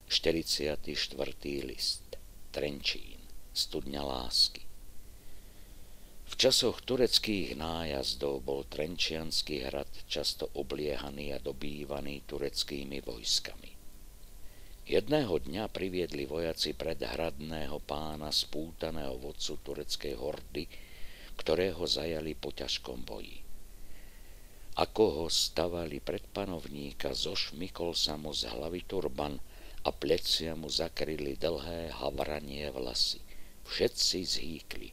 44. list. Trenčín. Studňa lásky. V časoch tureckých nájazdov bol Trenčiansky hrad často obliehaný a dobývaný tureckými vojskami. Jedného dňa priviedli vojaci pred hradného pána spútaného vodcu tureckej hordy, ktorého zajali po ťažkom boji. Ako ho stavali pred panovníka, zošmykol sa mu z hlavy turban a plecia mu zakryli dlhé havranie vlasy. Všetci zhýkli.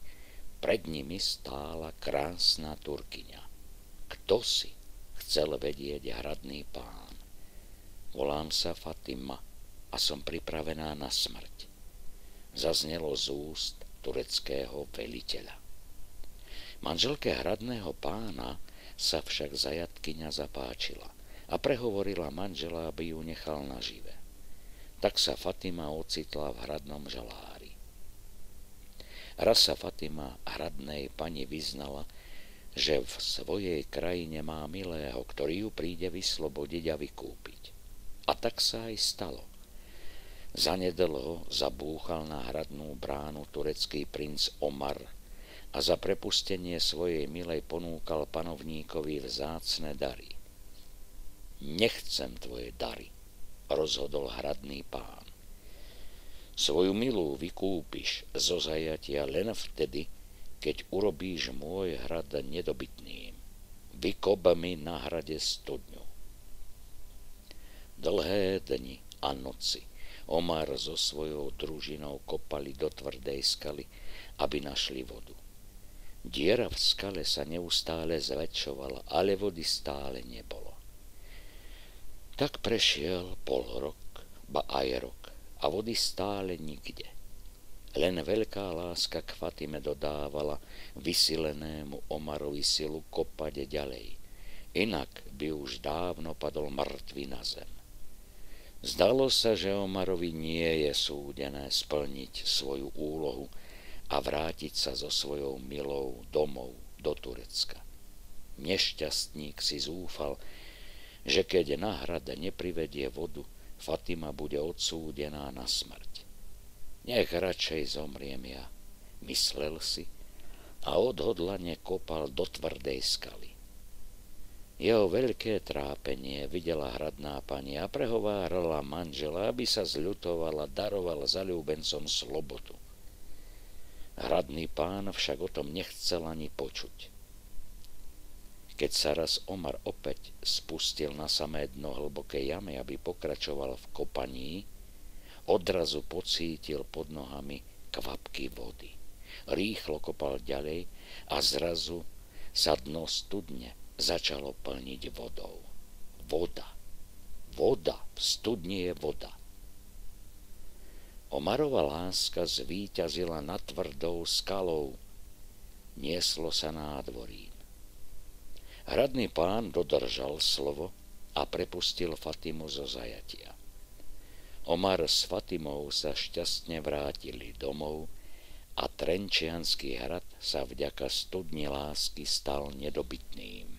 Pred nimi stála krásna Turkyňa. Kto si? Chcel vedieť hradný pán. Volám sa Fatima a som pripravená na smrť. Zaznelo z úst tureckého veliteľa. Manželke hradného pána sa však zajatkyňa zapáčila a prehovorila manžela, aby ju nechal nažive. Tak sa Fatima ocitla v hradnom žalári. Raz sa Fatima hradnej pani vyznala, že v svojej krajine má milého, ktorý ju príde vyslobodiť a vykúpiť. A tak sa aj stalo. Zanedlho zabúchal na hradnú bránu turecký princ Omar a za prepustenie svojej milej ponúkal panovníkovi vzácne dary. Nechcem tvoje dary, rozhodol hradný pán. Svoju milú vykúpiš zo zajatia len vtedy, keď urobíš môj hrad nedobytným. Vykop mi na hrade studňu. Dlhé dni a noci Omar so svojou družinou kopali do tvrdej skaly, aby našli vodu. Diera v skale sa neustále zväčšovala, ale vody stále nebolo. Tak prešiel pol rok, ba aj rok, a vody stále nikde. Len veľká láska k Fatime dodávala vysilenému Omarovi silu kopať ďalej. Inak by už dávno padol mŕtvy na zem. Zdalo sa, že Omarovi nie je súdené splniť svoju úlohu a vrátiť sa so svojou milou domov do Turecka. Nešťastník si zúfal, že keď na hrad neprivedie vodu, Fatima bude odsúdená na smrť. Nech radšej zomriem ja, myslel si a odhodlane kopal do tvrdej skaly. Jeho veľké trápenie videla hradná pani a prehovárala manžela, aby sa zľutovala, daroval zaľúbencom slobodu. Hradný pán však o tom nechcel ani počuť. Keď sa raz Omar opäť spustil na samé dno hlbokej jamy, aby pokračoval v kopaní, odrazu pocítil pod nohami kvapky vody. Rýchlo kopal ďalej a zrazu sa dno studne začalo plniť vodou. Voda. Voda. V studni je voda. Omarova láska zvíťazila nad tvrdou skalou. Nieslo sa nádvorím. Hradný pán dodržal slovo a prepustil Fatimu zo zajatia. Omar s Fatimou sa šťastne vrátili domov a Trenčiansky hrad sa vďaka studni lásky stal nedobytným.